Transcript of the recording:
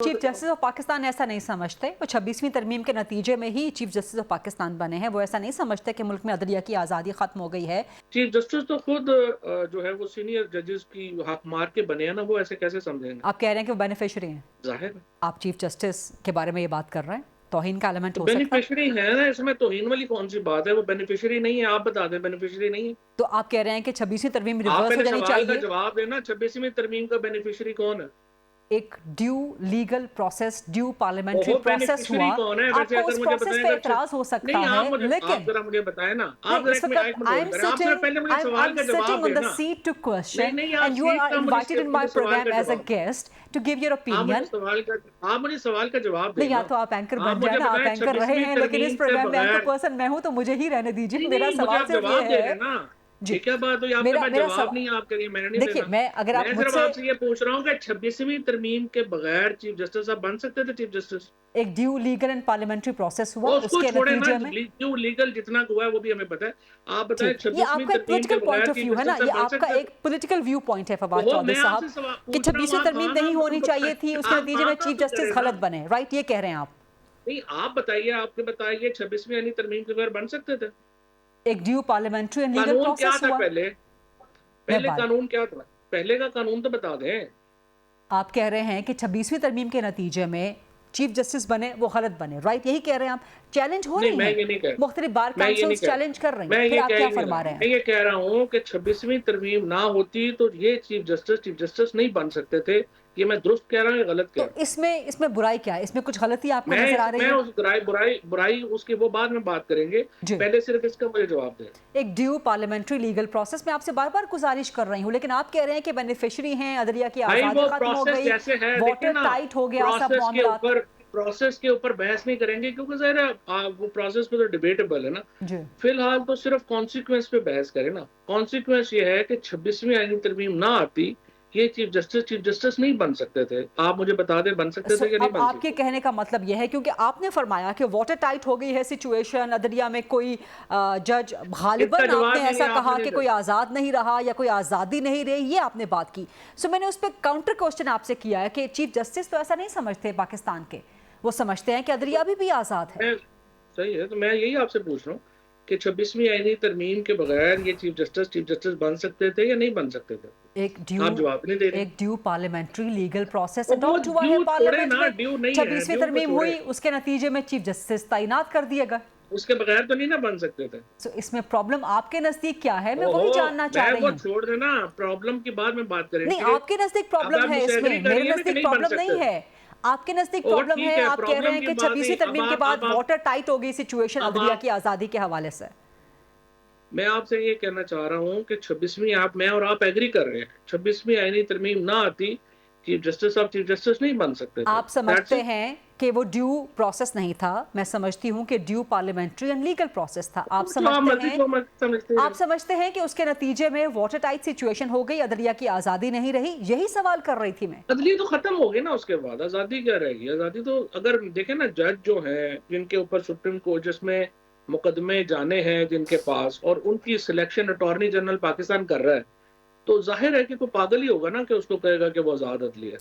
Chief justice of Pakistan ऐसा नहीं समझते। वो 26वीं तरमीम के नतीजे में ही चीफ जस्टिस ऑफ पाकिस्तान बने हैं। वो ऐसा नहीं समझते कि मुल्क में अदलिया की आज़ादी खत्म हो गई है। चीफ जस्टिस तो खुद जो है वो सीनियर जजेस की हक मार के बने हैं ना, वो ऐसे कैसे समझेंगे? आप कह रहे हैं कि वो बेनिफिशरी हैं। जाहिर है आप चीफ जस्टिस के बारे में ये बात कर रहे हैं, तौहीन का एलिमेंट तो हो सकता है। बेनिफिशियरी है ना, इसमें तौहीन वाली कौन सी बात है? वो बेनिफिशियरी नहीं है, आप बता दें बेनिफिशियरी नहीं है। तो आप कह रहे हैं कि 26वीं तरमीम आप रिवर्स हो पहले जानी सवाल का चाहिए। जवाब देना, 26वीं तरमीम का बेनिफिशियरी कौन है? एक due legal process, due parliamentary वो प्रोसेस हुआ। बेनिफिशियरी कौन है? वैसे आपको अगर उस मुझे प्रोसेस बताएं, पे अगर एतराज हो सकता नहीं, है, आप लेकिन जरा मुझे बताएं ना, आप नहीं, जरा इस एक वक्त मिनट आई होल्ड एम करें, आप जरा सिटिंग पहले मुझे आई सवाल एम का जवाब सिटिंग ऑन द देना। सीट टू नहीं क्वेश्चन नहीं, आप एंड यू सीट आर का मुझे इनवाइटेड इन माय मुझे सवाल प्रोग्राम का एज अ जवाब, guest to give your opinion. आप मुझे सवाल का जवाब नहीं, या देना। तो आप एंकर आप बन जाए मुझे ना, आप बताएं एंकर रहे 26वीं हैं, लेकिन इस तरमीम से प्रोग्राम में एंकर बगैर, पर्सन मैं हूं, तो मुझे ही रहने दीजिए। नहीं मेरा नहीं, मुझे सवाल आप सिर्फ ये जवाब दे रहे है हैं ना। जी। ये क्या बात हुई? आपके मेरा पास मेरा जवाब सवाल, नहीं है, आप करिए मैंने नहीं देखिए, देना। मैं अगर आप मैं सिर्फ मुझसे आपसे ये पूछ रहा हूँ कि 26वीं तरमीम के बगैर चीफ जस्टिस आप बन सकते थे? चीफ जस्टिस एक due legal and parliamentary process हुआ, वो उसको उसके छोड़े ना, नतीजे में जो लीगल जितना हुआ है वो भी हमें पता है। आप बताएं ठीक, ये 26वीं आपका एक तरमीम के पॉलिटिकल पॉइंट बगैर ऑफ चीफ व्यू है ना, जस्टिस ये आप बन आपका सकते थे? एक पॉलिटिकल व्यू पॉइंट है फवाद वो चौधरी मैं साहब आपसे सवाल कि पूछ रहा हूँ, 26वीं आप तरमीम हाँ ना नहीं होनी चाहिए थी, उसके आप नतीजे हाँ में ना चीफ तो जस्टिस करें ना। गलत बने, राइट? ये कह रहे हैं आप। नहीं, आप बताइए, आपके बताइए 26वीं यानी तरमीम के बगैर बन सकते थे? एक ड्यू पार्लियामेंट्री एंड लीगल कानून क्या प्रोसेस था हुआ। पहले? मैं पहले बात कानून क्या था? पहले का कानून तो बता दें। आप कह रहे हैं कि 26वीं तरमीम के नतीजे में चीफ जस्टिस बने, वो गलत बने, राइट? यही कह रहे हैं आप। चैलेंज हो नहीं, रही मैं है, ये नहीं कह रहा, मुख्तलिफ बार मैं ये नहीं काउंसिल्स कह रहा, चैलेंज कर रही मैं हैं, फिर ये आप कह क्या ही नहीं फरमा रहा, रहे मैं हैं? ये कह रहा हूँ कि 26वीं तरमीम ना होती तो ये चीफ जस्टिस नहीं बन सकते थे। ये मैं दुरुस्त कह रहा हूँ या गलत कह तो रहा हूँ? इसमें बुराई क्या है? इसमें कुछ गलती आपको नजर आ रही मैं है? उस बुराई उसकी वो बाद में बात करेंगे। जी। पहले सिर्फ इसका मुझे जवाब दें। एक ड्यू पार्लियामेंट्री लीगल प्रोसेस में आपसे बार बार गुजारिश कर रही हूँ, लेकिन आप कह रहे हैं कि बेनिफिशियरी हैं, अदलिया की भाई आज़ादी वो खत्म हो प्रोसेस गई, जैसे है, देखिए वाटर ना, टाइट हो गया, सब प्रोसेस के मामलात। ऊपर प्रोसेस के ऊपर बहस नहीं करेंगे क्योंकि ज़ाहिर है वो प्रोसेस पे तो डिबेटेबल है ना। जी। फिलहाल तो सिर्फ कॉन्सिक्वेंस पे बहस करें ना। कॉन्सिक्वेंस ये है कि 26वीं आईनी तरमीम ना आती, ये चीफ जस्टिस नहीं बन सकते थे। आप मुझे बता दें, बन सकते थे या नहीं अब बन आपके सकते? कहने का मतलब यह है, क्योंकि आपने फरमाया कि वाटर टाइट हो गई है सिचुएशन, अदलिया में कोई जज, इसका गालिबन आपने जवाब ही नहीं ऐसा आपने कहा नहीं कि दिया। कोई आज़ाद नहीं रहा या कोई आज़ादी नहीं रही, ये आपने बात की। सो मैंने उस पर काउंटर क्वेश्चन आपसे किया है कि चीफ जस्टिस तो ऐसा नहीं समझते पाकिस्तान के। वो समझते हैं कि अदलिया भी आज़ाद है। सही है, तो मैं यही आपसे पूछ रहा हूँ कि 26वीं आईनी तरमीम के बगैर ये चीफ जस्टिस बन सकते थे या नहीं बन सकते थे? आप जवाब नहीं दे रहे। एक ड्यू पार्लियामेंट्री लीगल प्रोसेस और वो अडॉप्ट हुआ है ड्यू छोड़े पार्लियामेंट ना, में। ड्यू नहीं है, 26वीं ड्यू को तरमीम छोड़े। हुई, उसके नतीजे में चीफ जस्टिस तैनात कर दिए गए। उसके बगैर तो नहीं ना बन सकते थे। सो इसमें प्रॉब्लम आपके नजदीक क्या है, मैं वही ओहो, जानना चाह मैं रही वो हूँ। छोड़ देना, प्रॉब्लम की बाद में बात नहीं, करेंगे। आपके नजदीक अब प्रॉब्लम आप है मुझसे इसमें, एग्री मेरे करिए ना कि नजदीक नहीं बन प्रॉब्लम नहीं सकते थे। है। आपके नजदीक ओह प्रॉब्लम ठीक है, है, आप कह रहे प्रॉब्लम हैं की कि बात 26वीं नहीं। तरमीम के बाद अब वाटर टाइट हो गई सिचुएशन अब अदलिया आप की आजादी के हवाले से। मैं आपसे ये कहना चाह रहा हूँ कि 26वीं मैं और आप एग्री कर रहे हैं, 26वीं आईनी तरमीम ना आती, चीफ जस्टिस नहीं बन सकते थे। आप दैट्स समझते इट। हैं कि वो ड्यू प्रोसेस नहीं था। मैं समझती हूँ कि due parliamentary and legal process था। जो आप मर्जी को मत समझते आप हैं। समझते हैं कि उसके नतीजे में वाटर टाइट सिचुएशन हो गई, अदलिया की आजादी नहीं रही? यही सवाल कर रही थी मैं। अदली तो खत्म हो गई ना, उसके बाद आजादी क्या रहेगी? आजादी तो अगर देखें ना, जज जो हैं जिनके ऊपर सुप्रीम कोर्ट जिसमें मुकदमे जाने हैं जिनके पास, और उनकी सिलेक्शन अटॉर्नी जनरल पाकिस्तान कर रहा है, तो जाहिर है कि कोई पागल ही होगा ना कि उसको कहेगा कि वो आजाद अदली है।